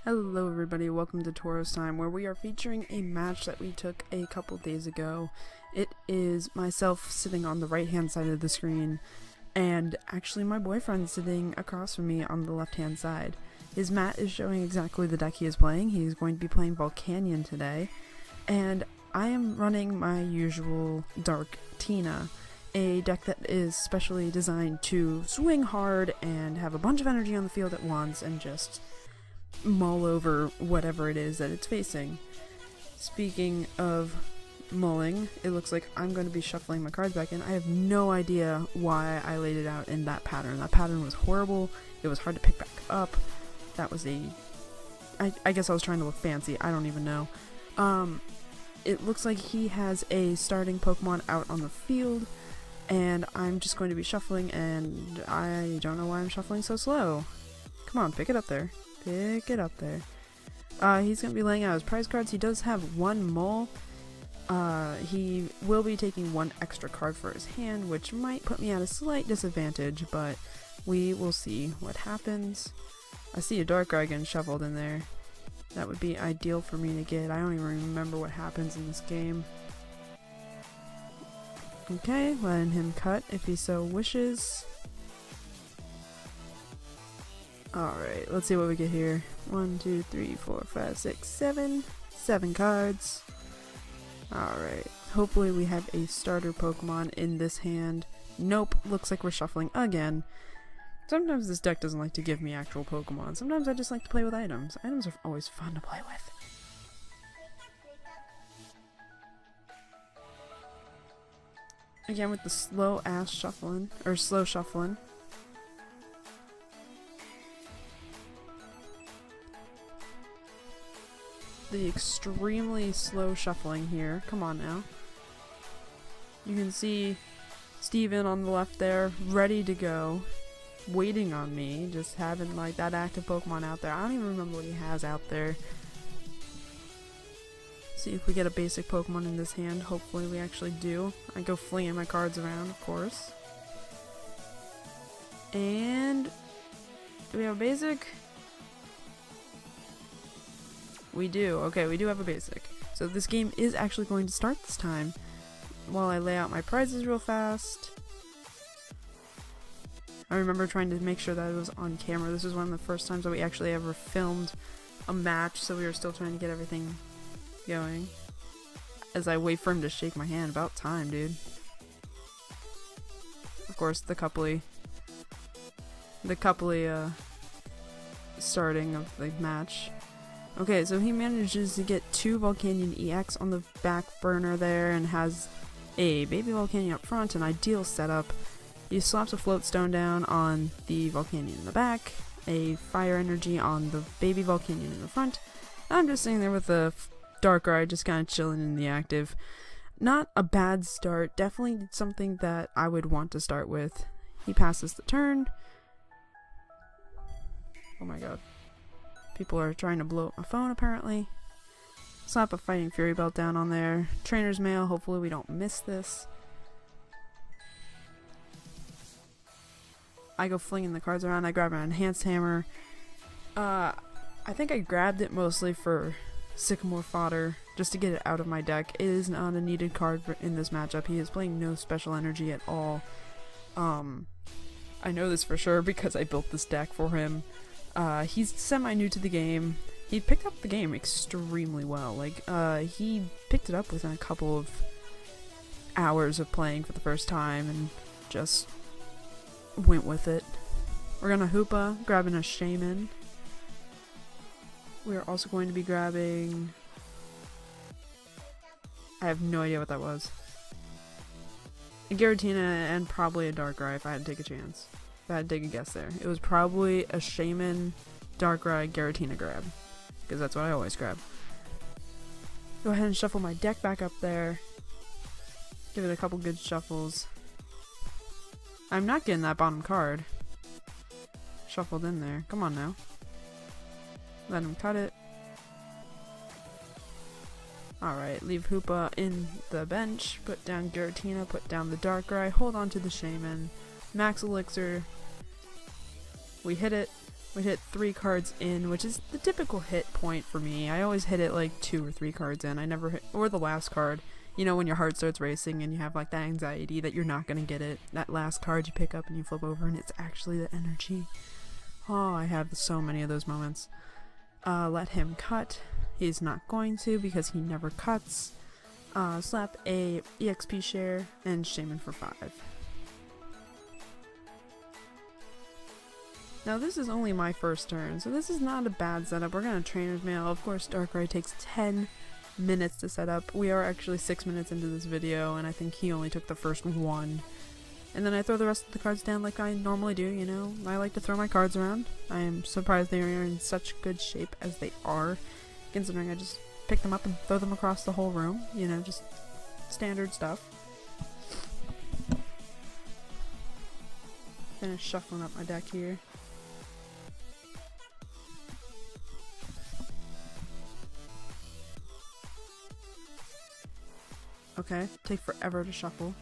Hello everybody, welcome to Tauros Time, where we are featuring a match that we took a couple days ago. It is myself sitting on the right hand side of the screen, and actually my boyfriend sitting across from me on the left hand side. His mat is showing exactly the deck he is playing. He is going to be playing Volcanion today, and I am running my usual Dark Tina, a deck that is specially designed to swing hard and have a bunch of energy on the field at once and just mull over whatever it is that it's facing. Speaking of mulling, it looks like I'm going to be shuffling my cards back in. I have no idea why I laid it out in that pattern. That pattern was horrible. It was hard to pick back up. That was I guess I was trying to look fancy. I don't even know. It looks like he has a starting Pokemon out on the field, and I'm just going to be shuffling, and I don't know why I'm shuffling so slow. Come on, pick it up there. Pick it up there. He's going to be laying out his prize cards. He does have one mull. He will be taking one extra card for his hand, which might put me at a slight disadvantage, but we will see what happens. I see a Darkrai getting shuffled in there. That would be ideal for me to get. I don't even remember what happens in this game. Okay, letting him cut if he so wishes. Alright, let's see what we get here. 1, 2, 3, 4, 5, 6, 7. 7 cards. Alright, hopefully we have a starter Pokemon in this hand. Nope, looks like we're shuffling again. Sometimes this deck doesn't like to give me actual Pokemon. Sometimes I just like to play with items. Items are always fun to play with. Again with the slow shuffling. The extremely slow shuffling here. Come on now. You can see Steven on the left there, ready to go, waiting on me, just having like that active Pokemon out there. I don't even remember what he has out there. See if we get a basic Pokemon in this hand. Hopefully we actually do. I go flinging my cards around, of course. And do we have a basic? We do. Okay, we do have a basic. So this game is actually going to start this time. While I lay out my prizes real fast. I remember trying to make sure that it was on camera. This was one of the first times that we actually ever filmed a match, so we were still trying to get everything going. As I wait for him to shake my hand. About time, dude. Of course, the coupley starting of the match. Okay, so he manages to get 2 Volcanion EX on the back burner there and has a baby Volcanion up front, an ideal setup. He slaps a float stone down on the Volcanion in the back, a fire energy on the baby Volcanion in the front. I'm just sitting there with the Darkrai just kind of chilling in the active. Not a bad start, definitely something that I would want to start with. He passes the turn. Oh my god. People are trying to blow up my phone, apparently. Slap a Fighting Fury belt down on there. Trainer's Mail, hopefully we don't miss this. I go flinging the cards around. I grab an Enhanced Hammer. I think I grabbed it mostly for Sycamore fodder, just to get it out of my deck. It is not a needed card in this matchup. He is playing no special energy at all. I know this for sure because I built this deck for him. He's semi-new to the game. He picked up the game extremely well. Like, he picked it up within a couple of hours of playing for the first time and just went with it. We're gonna Hoopa, grabbing a Shaman. We are also going to be grabbing... I have no idea what that was. A Giratina and probably a Darkrai if I had to take a chance. If I had to take a guess there. It was probably a Shaman, Darkrai, Giratina grab. Because that's what I always grab. Go ahead and shuffle my deck back up there. Give it a couple good shuffles. I'm not getting that bottom card. Shuffled in there. Come on now. Let him cut it. Alright, leave Hoopa in the bench. Put down Giratina, put down the Darkrai, hold on to the Shaman. Max Elixir. We hit it. We hit 3 cards in, which is the typical hit point for me. I always hit it like 2 or 3 cards in. I never hit, or the last card. You know, when your heart starts racing and you have like that anxiety that you're not gonna get it. That last card you pick up and you flip over and it's actually the energy. Oh, I have so many of those moments. Let him cut. He's not going to because he never cuts. Slap a EXP share and Shaman for 5. Now this is only my first turn, so this is not a bad setup. We're gonna Trainer's Mail. Of course, Darkrai takes 10 minutes to set up. We are actually 6 minutes into this video, and I think he only took the first one. And then I throw the rest of the cards down like I normally do, you know. I like to throw my cards around. I am surprised they are in such good shape as they are, considering I just pick them up and throw them across the whole room. You know, just standard stuff. Finish shuffling up my deck here. Okay, take forever to shuffle.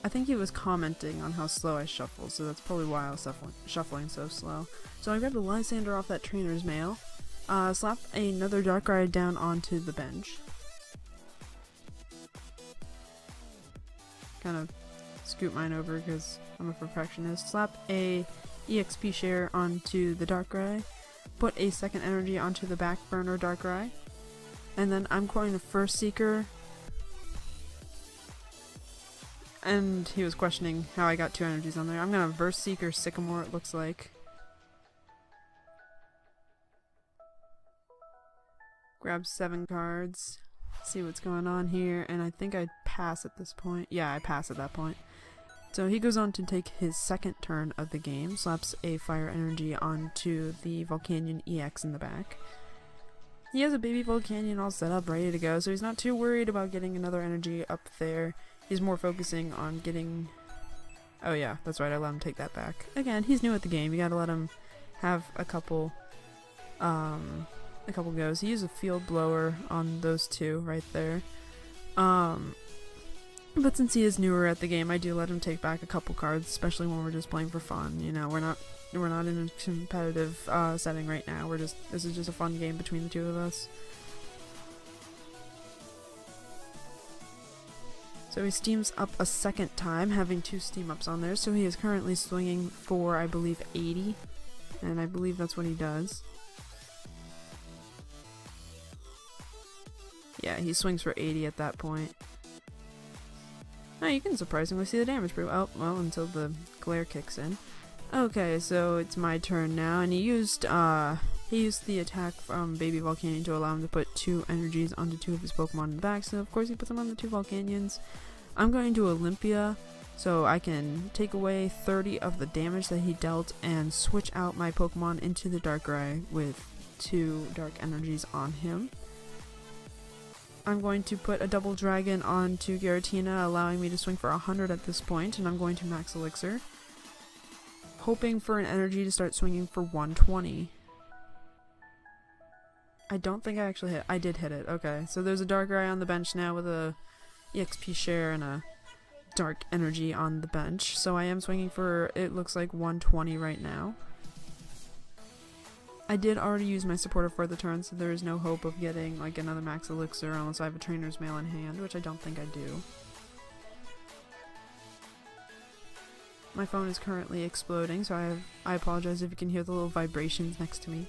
I think he was commenting on how slow I shuffle, so that's probably why I was shuffling so slow. So I grabbed a Lysander off that Trainer's Mail, slap another Darkrai down onto the bench. Kind of scoot mine over because I'm a perfectionist. Slap a EXP share onto the Darkrai, put a second energy onto the back burner Darkrai, and then I'm going to First Seeker. And he was questioning how I got 2 energies on there. I'm gonna Verse Seeker Sycamore, it looks like. Grab 7 cards. See what's going on here. And I think I pass at this point. Yeah, I pass at that point. So he goes on to take his second turn of the game. Slaps a Fire Energy onto the Volcanion EX in the back. He has a baby Volcanion all set up, ready to go. So he's not too worried about getting another energy up there. He's more focusing on getting... Oh yeah, that's right, I let him take that back. Again, he's new at the game, you gotta let him have a couple goes. He used a Field Blower on those 2 right there. But since he is newer at the game, I do let him take back a couple cards, especially when we're just playing for fun. You know, we're not in a competitive setting right now. This is just a fun game between the 2 of us. So he steams up a second time, having 2 steam ups on there. So he is currently swinging for, I believe, 80. And I believe that's what he does. Yeah, he swings for 80 at that point. Oh, you can surprisingly see the damage pretty well. Well, until the glare kicks in. Okay, so it's my turn now. And he used the attack from Baby Volcanion to allow him to put 2 energies onto 2 of his Pokemon in the back, so of course he puts them on the 2 Volcanions. I'm going to Olympia, so I can take away 30 of the damage that he dealt and switch out my Pokemon into the Darkrai with 2 Dark Energies on him. I'm going to put a Double Dragon onto Giratina, allowing me to swing for 100 at this point, and I'm going to Max Elixir, hoping for an energy to start swinging for 120. I don't think I actually hit. I did hit it. Okay, so there's a Darkrai on the bench now with a EXP share and a Dark Energy on the bench. So I am swinging for, it looks like 120 right now. I did already use my supporter for the turn, so there is no hope of getting like another Max Elixir unless I have a Trainer's Mail in hand, which I don't think I do. My phone is currently exploding, so I apologize if you can hear the little vibrations next to me.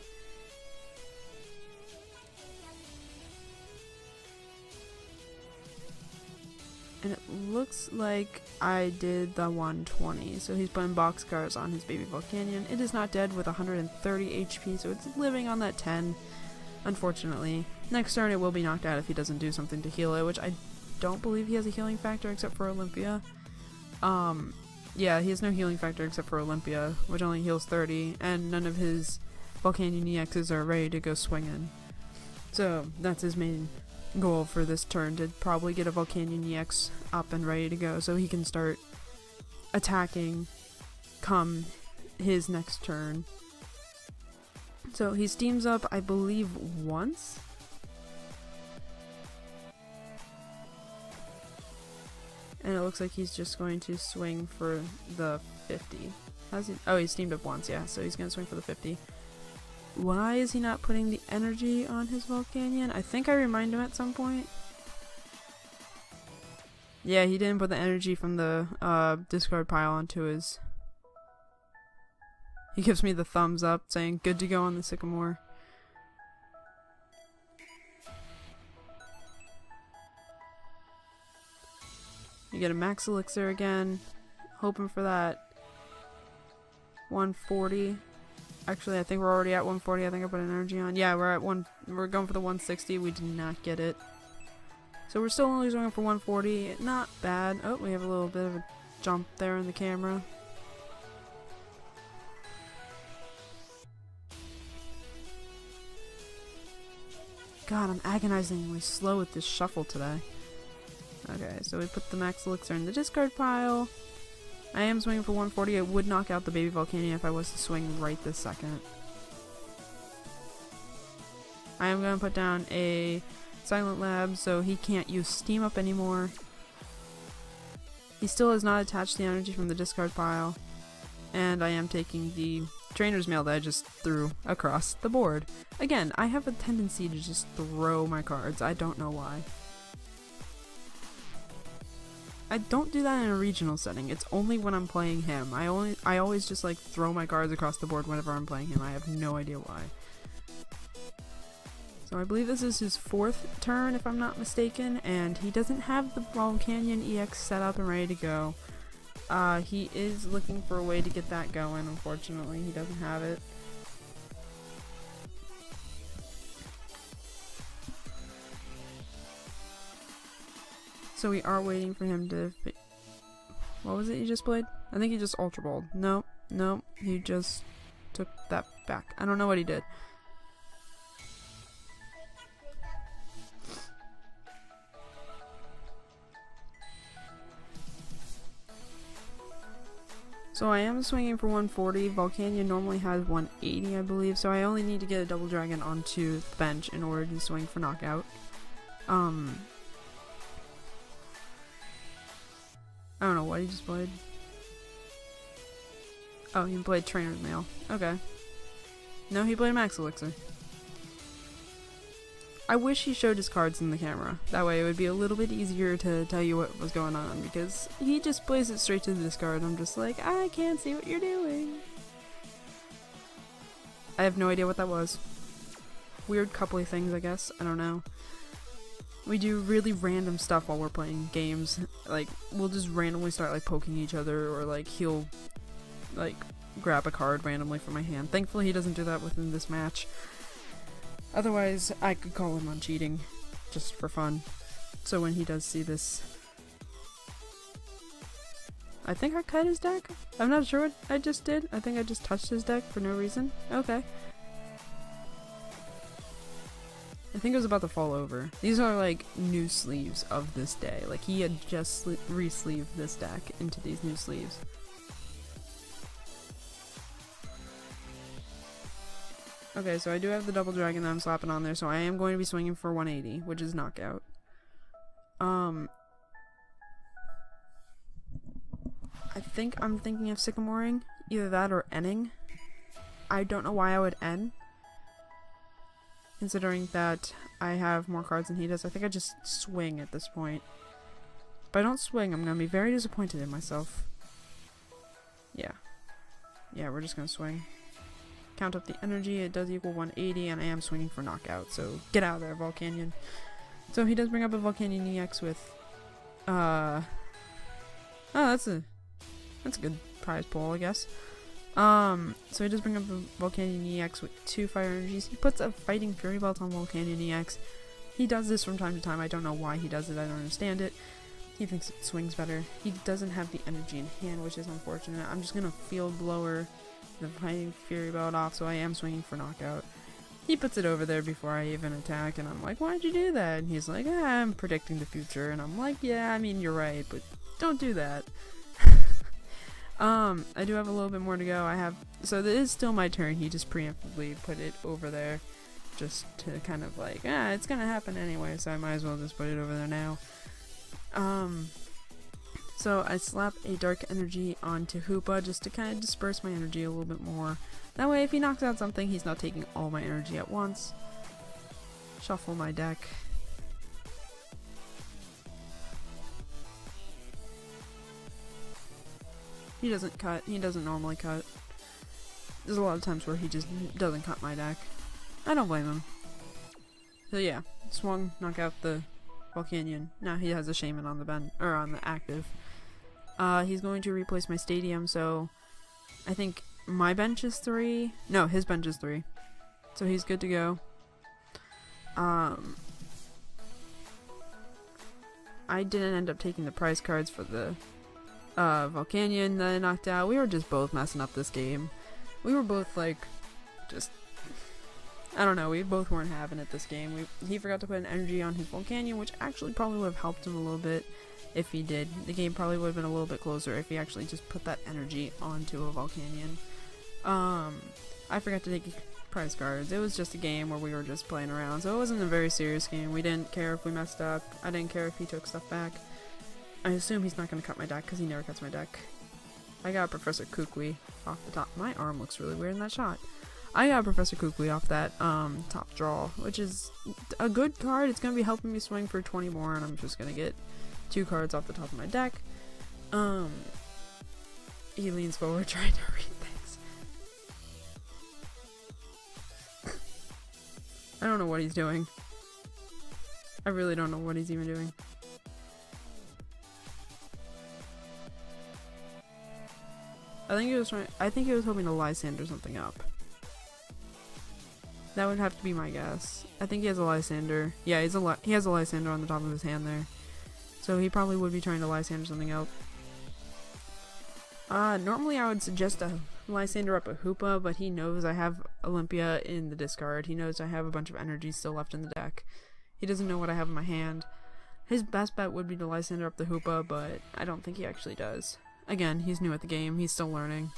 And it looks like I did the 120, so he's putting boxcars on his Baby Volcanion. It is not dead with 130 HP, so it's living on that 10, unfortunately. Next turn it will be knocked out if he doesn't do something to heal it, which I don't believe he has a healing factor except for Olympia. Yeah, he has no healing factor except for Olympia, which only heals 30, and none of his Volcanion EXs are ready to go swinging. So that's his main goal for this turn, to probably get a Volcanion EX up and ready to go so he can start attacking come his next turn. So he steams up, I believe, once. And it looks like he's just going to swing for the 50. How's he? Oh, he's steamed up once, yeah, so he's going to swing for the 50. Why is he not putting the energy on his Volcanion? I think I remind him at some point. Yeah, he didn't put the energy from the discard pile onto his... He gives me the thumbs up saying good to go on the Sycamore. You get a max elixir again. Hoping for that 140. Actually, I think we're already at 140. I think I put an energy on. Yeah, we're going for the 160. We did not get it. So we're still only going for 140. Not bad. Oh, we have a little bit of a jump there in the camera. God, I'm agonizingly slow with this shuffle today. Okay, so we put the max elixir in the discard pile. I am swinging for 140. It would knock out the baby Volcanion if I was to swing right this second. I am going to put down a Silent Lab so he can't use Steam Up anymore. He still has not attached the energy from the discard pile. And I am taking the Trainer's Mail that I just threw across the board. Again, I have a tendency to just throw my cards. I don't know why. I don't do that in a regional setting. It's only when I'm playing him. I always just like throw my cards across the board whenever I'm playing him. I have no idea why. So I believe this is his 4th turn if I'm not mistaken, and he doesn't have the Volcanion EX set up and ready to go. He is looking for a way to get that going. Unfortunately, he doesn't have it. So we are waiting for him to... What was it he just played? I think he just Ultra Balled. Nope, nope, he just took that back. I don't know what he did. So I am swinging for 140. Volcanion normally has 180, I believe, so I only need to get a Double Dragon onto the bench in order to swing for knockout. I don't know what he just played. Oh, he played Trainer's Mail. Okay. No, he played Max Elixir. I wish he showed his cards in the camera. That way it would be a little bit easier to tell you what was going on, because he just plays it straight to the discard. I'm just like, I can't see what you're doing. I have no idea what that was. Weird coupley things, I guess. I don't know. We do really random stuff while we're playing games. Like, we'll just randomly start, like, poking each other, or, like, he'll, like, grab a card randomly from my hand. Thankfully, he doesn't do that within this match. Otherwise, I could call him on cheating, just for fun. So when he does see this... I think I cut his deck? I'm not sure what I just did. I think I just touched his deck for no reason. Okay. I think it was about to fall over. These are like new sleeves of this day. Like he had just re-sleeved this deck into these new sleeves. Okay, so I do have the Double Dragon that I'm slapping on there, so I am going to be swinging for 180, which is knockout. I think I'm thinking of Sycamoring. Either that or Enning. I don't know why I would N. Considering that I have more cards than he does. I think I just swing at this point. If I don't swing, I'm going to be very disappointed in myself. Yeah. Yeah, we're just going to swing. Count up the energy, it does equal 180, and I am swinging for knockout, so get out of there, Volcanion. So he does bring up a Volcanion EX with, oh, that's a good prize pool, I guess. So he does bring up a Volcanion EX with 2 fire energies. He puts a Fighting Fury Belt on Volcanion EX. He does this from time to time. I don't know why he does it. I don't understand it. He thinks it swings better. He doesn't have the energy in hand, which is unfortunate. I'm just gonna Field Blower the Fighting Fury Belt off, so I am swinging for knockout. He puts it over there before I even attack, and I'm like, why'd you do that? And he's like, I'm predicting the future, and I'm like, yeah, I mean, you're right, but don't do that. I do have a little bit more to go. So this is still my turn. He just preemptively put it over there just to kind of like, it's gonna happen anyway, so I might as well just put it over there now. So I slap a Dark Energy onto Hoopa just to kind of disperse my energy a little bit more. That way if he knocks out something, he's not taking all my energy at once. Shuffle my deck. He doesn't cut. He doesn't normally cut. There's a lot of times where he just doesn't cut my deck. I don't blame him. So yeah, swung, knock out the Volcanion. Now he has a Shaman on the bench, or on the active. He's going to replace my Stadium, so I think my bench is 3. No, his bench is 3. So he's good to go. I didn't end up taking the prize cards for the Volcanion that I knocked out. We were just both messing up this game. We were both like, just, I don't know, we both weren't having it this game. He forgot to put an energy on his Volcanion, which actually probably would have helped him a little bit if he did. The game probably would have been a little bit closer if he actually just put that energy onto a Volcanion. I forgot to take prize cards. It was just a game where we were just playing around, so it wasn't a very serious game. We didn't care if we messed up. I didn't care if he took stuff back. I assume he's not going to cut my deck because he never cuts my deck. I got Professor Kukui off the top. My arm looks really weird in that shot. I got Professor Kukui off that top draw, which is a good card. It's going to be helping me swing for 20 more, and I'm just going to get 2 cards off the top of my deck. He leans forward trying to read things. I don't know what he's doing. I really don't know what he's even doing. I think he was hoping to Lysander something up. That would have to be my guess. I think he has a Lysander. Yeah, he has a Lysander on the top of his hand there. So he probably would be trying to Lysander something up. Normally I would suggest a Lysander up a Hoopa, but he knows I have Olympia in the discard. He knows I have a bunch of energy still left in the deck. He doesn't know what I have in my hand. His best bet would be to Lysander up the Hoopa, but I don't think he actually does. Again, he's new at the game. He's still learning.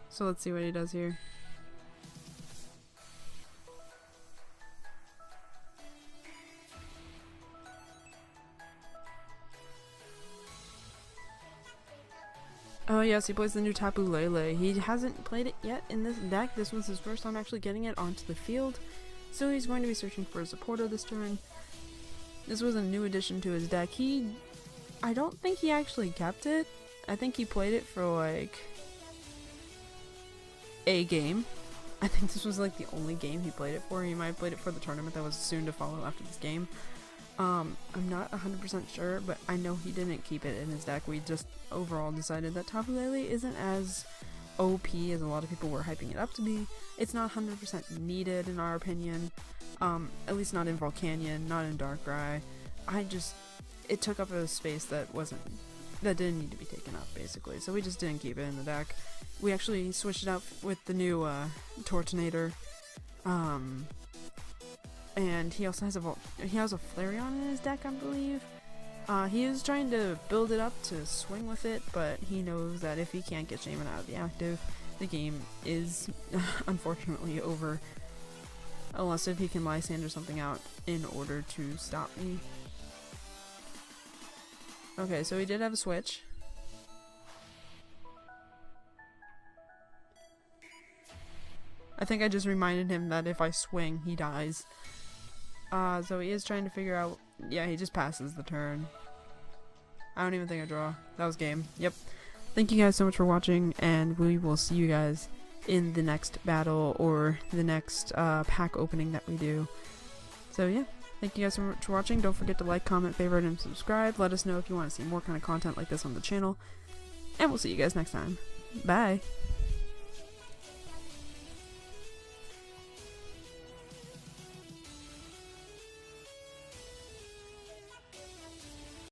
So let's see what he does here. Oh yes, he plays the new Tapu Lele. He hasn't played it yet in this deck. This was his first time actually getting it onto the field. So he's going to be searching for a supporter this turn. This was a new addition to his deck. I don't think he actually kept it. I think he played it for like a game. I think this was like the only game he played it for. He might have played it for the tournament that was soon to follow after this game. I'm not 100% sure, but I know he didn't keep it in his deck. We just overall decided that Tapu Lele isn't as OP as a lot of people were hyping it up to be. It's not 100% needed in our opinion. At least not in Volcanion, not in Darkrai. It took up a space that didn't need to be taken up, basically. So we just didn't keep it in the deck. We actually switched it out with the new Tortonator. And he also has a Flareon in his deck, I believe. He is trying to build it up to swing with it, but he knows that if he can't get Shaman out of the active, the game is unfortunately over. Unless if he can Lysander something out in order to stop me. Okay, so he did have a switch. I think I just reminded him that if I swing, he dies. So he is trying to figure out... Yeah, he just passes the turn. I don't even think I draw. That was game. Yep. Thank you guys so much for watching, and we will see you guys in the next battle or the next pack opening that we do. So yeah, thank you guys so much for watching. Don't forget to like, comment, favorite, and subscribe. Let us know if you want to see more kind of content like this on the channel. And we'll see you guys next time. Bye!